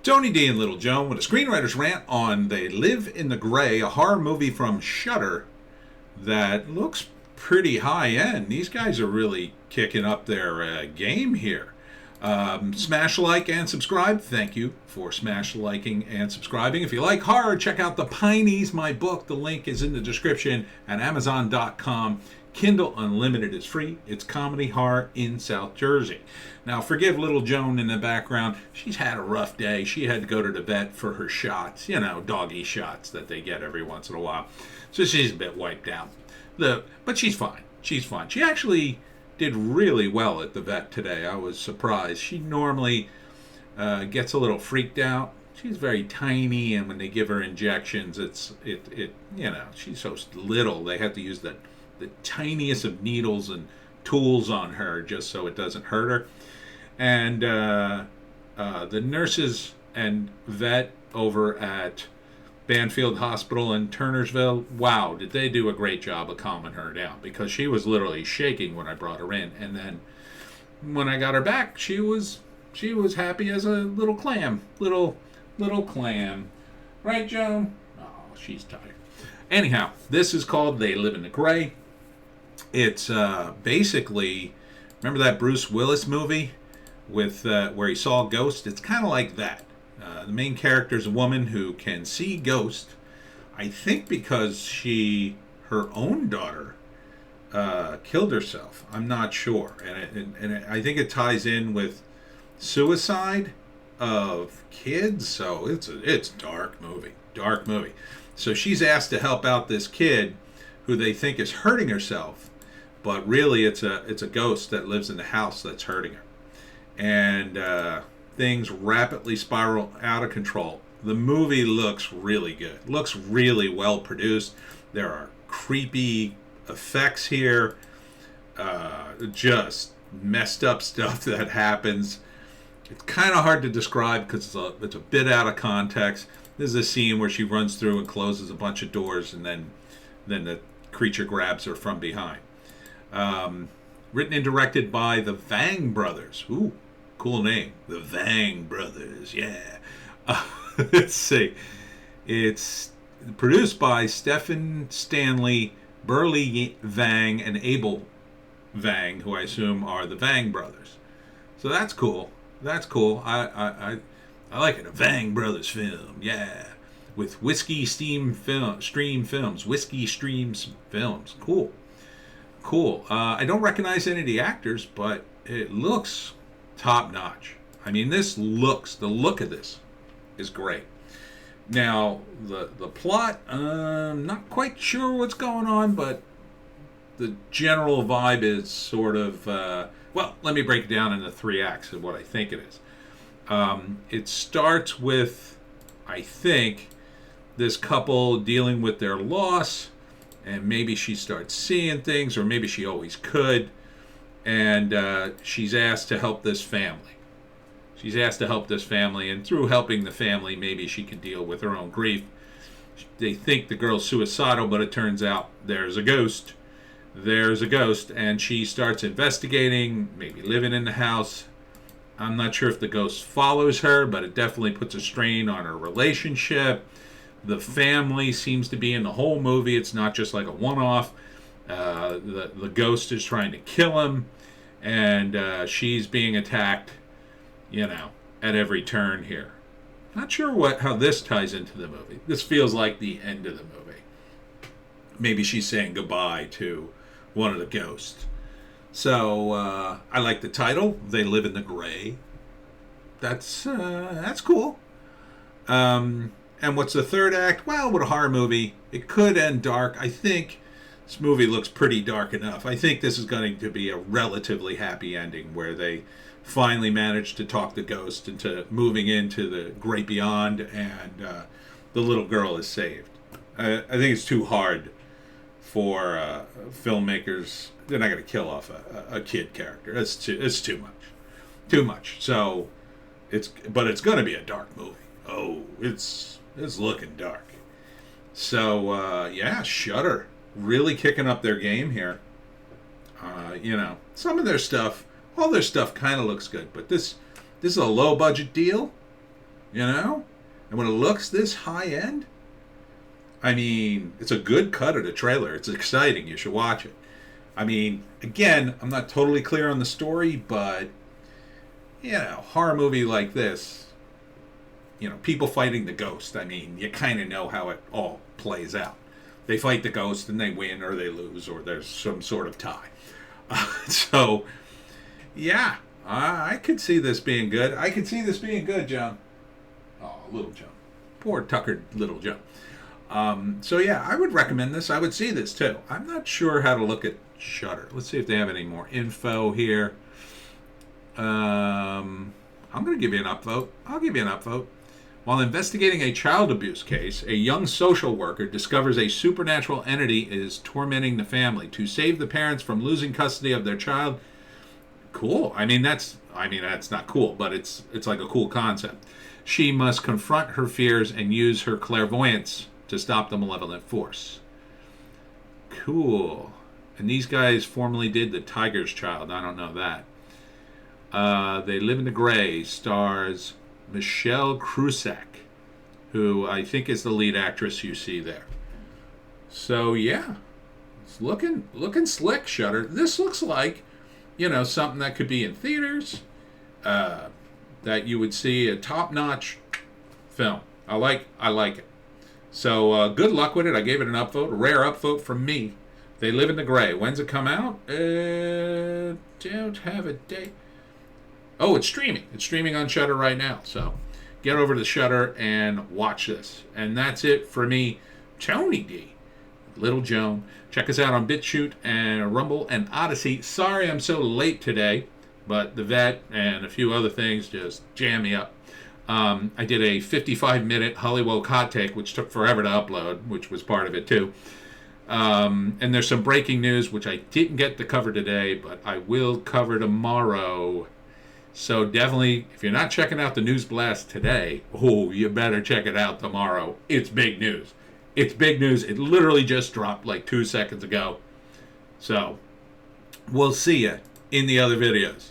Tony D and Little Joan with a screenwriter's rant on They Live in the Gray, a horror movie from Shudder that looks pretty high end. These guys are really kicking up their game here. Smash like and subscribe. Thank you for smash liking and subscribing. If you like horror, check out the Pineys, my book. The link is in the description at Amazon.com. Kindle Unlimited is free. It's comedy horror in South Jersey. Now, forgive Little Joan in the background. She's had a rough day. She had to go to the vet for her shots, doggy shots that they get every once in a while. So she's a bit wiped out. But she's fine. She's fine. She actually did really well at the vet today. I was surprised. She normally gets a little freaked out. She's very tiny, and when they give her injections, she's so little. They have to use the tiniest of needles and tools on her just so it doesn't hurt her. And the nurses and vet over at Banfield Hospital in Turnersville, wow, did they do a great job of calming her down, because she was literally shaking when I brought her in. And then when I got her back, she was happy as a little clam. Little clam. Right, Joan? Oh, she's tired. Anyhow, this is called They Live in the Gray. It's basically, remember that Bruce Willis movie with where he saw a ghost? It's kind of like that. The main character is a woman who can see ghosts. I think because her own daughter killed herself. I'm not sure, and I think it ties in with suicide of kids. So it's a dark movie. So she's asked to help out this kid who they think is hurting herself, but really it's a ghost that lives in the house that's hurting her. And things rapidly spiral out of control. The movie looks really good. Looks really well produced. There are creepy effects here. Just messed up stuff that happens. It's kind of hard to describe because it's a bit out of context. There's a scene where she runs through and closes a bunch of doors, and then the creature grabs her from behind. Written and directed by the Vang brothers. Ooh, cool name. The Vang brothers, yeah. Let's see. It's produced by Stephen Stanley, Burley Vang, and Abel Vang, who I assume are the Vang brothers. So that's cool. I like it. A Vang brothers film, yeah. With Whiskey Stream Films. Whiskey Streams Films. Cool. I don't recognize any of the actors, but it looks top notch. I mean, the look of this is great. Now, the plot, not quite sure what's going on, but the general vibe is sort of, let me break it down into 3 acts of what I think it is. It starts with, I think, this couple dealing with their loss, and maybe she starts seeing things, or maybe she always could, and she's asked to help this family. And through helping the family, maybe she can deal with her own grief. They think the girl's suicidal, but it turns out there's a ghost, and she starts investigating, maybe living in the house. I'm not sure if the ghost follows her, but it definitely puts a strain on her relationship. The family seems to be in the whole movie. It's not just like a one-off. The ghost is trying to kill him, and she's being attacked, at every turn here. Not sure how this ties into the movie. This feels like the end of the movie. Maybe she's saying goodbye to one of the ghosts. So I like the title. They Live in the Gray. That's cool. And what's the third act? Well, with a horror movie, it could end dark. I think this movie looks pretty dark enough. I think this is going to be a relatively happy ending where they finally manage to talk the ghost into moving into the great beyond, and the little girl is saved. I think it's too hard for filmmakers. They're not going to kill off a kid character. It's too much. So it's going to be a dark movie. Oh, it's looking dark. So Shudder really kicking up their game here. Some of their stuff, all their stuff kind of looks good, but this is a low budget deal. you know? And when it looks this high end, I mean, it's a good cut of the trailer. It's exciting. You should watch it. I mean, again, I'm not totally clear on the story, but, you know, horror movie like this, you know, people fighting the ghost. I mean, you kind of know how it all plays out. They fight the ghost and they win or they lose or there's some sort of tie. So, yeah, I could see this being good. I could see this being good, John. Oh, little John. Poor Tucker little John. So yeah, I would recommend this. I would see this too. I'm not sure how to look at Shudder. Let's see if they have any more info here. I'm going to give you an upvote. I'll give you an upvote. While investigating a child abuse case, a young social worker discovers a supernatural entity is tormenting the family. To save the parents from losing custody of their child, cool. I mean that's not cool, but it's like a cool concept. She must confront her fears and use her clairvoyance to stop the malevolent force. Cool. And these guys formerly did The Tiger's Child. I don't know that. They Live in the Gray stars Michelle Krusak, who I think is the lead actress you see there. So yeah, it's looking slick, Shudder. This looks like, you know, something that could be in theaters, that you would see a top-notch film. I like it. So good luck with it. I gave it an upvote, a rare upvote from me. They Live in the Gray. When's it come out? Don't have a date. Oh, it's streaming. It's streaming on Shudder right now. So get over to Shudder and watch this. And that's it for me, Tony D. Little Joan. Check us out on Bitchute and Rumble and Odysee. Sorry I'm so late today, but the vet and a few other things just jam me up. I did a 55-minute Hollywoke hot take, which took forever to upload, which was part of it too. And there's some breaking news, which I didn't get to cover today, but I will cover tomorrow. So definitely, if you're not checking out the News Blast today, oh, you better check it out tomorrow. It's big news. It's big news. It literally just dropped like 2 seconds ago. So, we'll see you in the other videos.